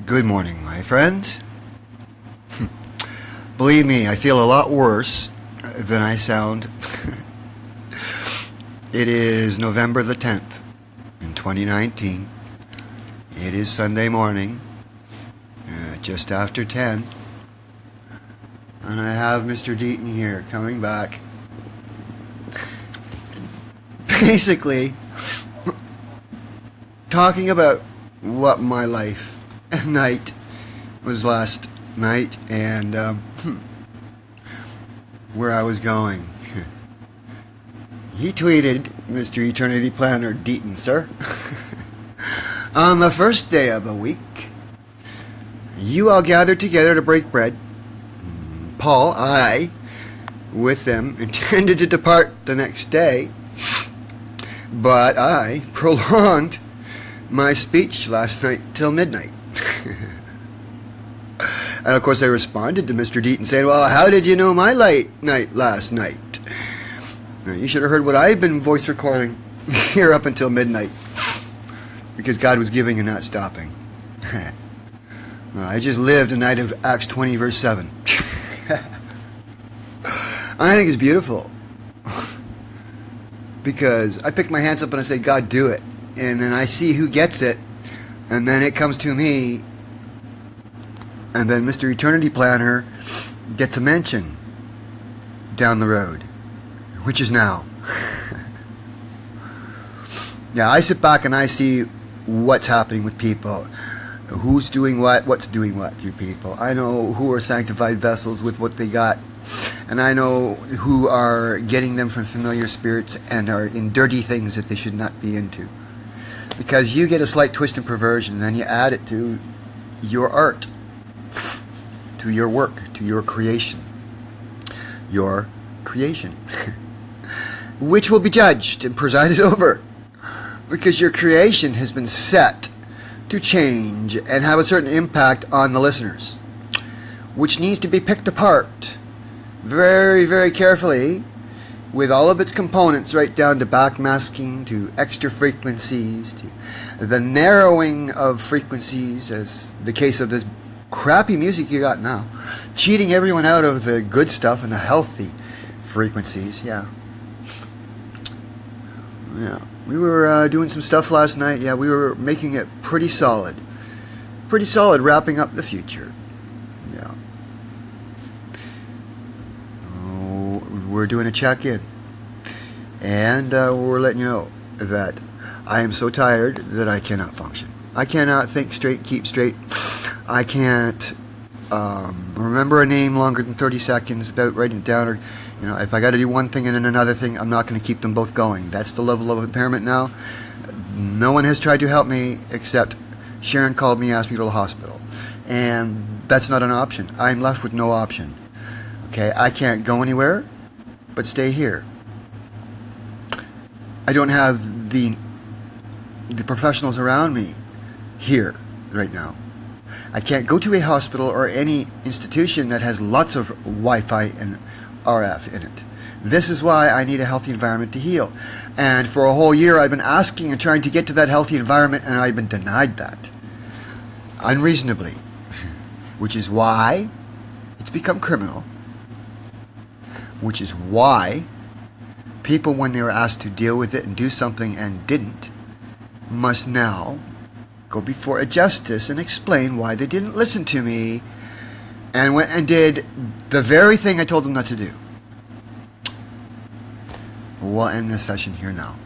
Good morning, my friend. Believe me, I feel a lot worse than I sound. It is November the 10th in 2019. It is Sunday morning, just after 10. And I have Mr. Deaton here coming back. Basically, talking about what my life and night was last night and where I was going. He tweeted, Mr. Eternity Planner Deaton, sir, on the first day of the week, you all gathered together to break bread. Paul, I, with them, intended to depart the next day, but I prolonged my speech last night till midnight. And of course I responded to Mr. Deaton saying, well, how did you know my late night last night? Now, you should have heard what I've been voice recording here up until midnight, because God was giving and not stopping. I just lived a night of Acts 20 verse 7. I think it's beautiful, because I pick my hands up and I say, God, do it. And then I see who gets it, and then it comes to me, and then Mr. Eternity Planner gets a mention down the road, which is now. Yeah, I sit back and I see what's happening with people, who's doing what's doing what through people. I know who are sanctified vessels with what they got, and I know who are getting them from familiar spirits and are in dirty things that they should not be into. Because you get a slight twist and perversion, and then you add it to your art, to your work, to your creation. Your creation. Which will be judged and presided over. Because your creation has been set to change and have a certain impact on the listeners. Which needs to be picked apart very, very carefully, with all of its components, right down to backmasking, to extra frequencies, to the narrowing of frequencies, as the case of this crappy music you got now, cheating everyone out of the good stuff and the healthy frequencies. Yeah, we were doing some stuff last night. Yeah, we were making it pretty solid, wrapping up the future. Yeah. We're doing a check-in, and we're letting you know that I am so tired that I cannot function. I cannot think straight, keep straight. I can't remember a name longer than 30 seconds without writing it down, or if I got to do one thing and then another thing, I'm not going to keep them both going. That's the level of impairment now. No one has tried to help me except Sharon called me, asked me to go to the hospital, and that's not an option. I'm left with no option. Okay, I can't go anywhere but stay here. I don't have the professionals around me here right now. I can't go to a hospital or any institution that has lots of Wi-Fi and RF in it. This is why I need a healthy environment to heal. And for a whole year I've been asking and trying to get to that healthy environment, and I've been denied that. Unreasonably. Which is why it's become criminal. Which is why people, when they were asked to deal with it and do something and didn't, must now go before a justice and explain why they didn't listen to me and went and did the very thing I told them not to do. We'll end this session here now.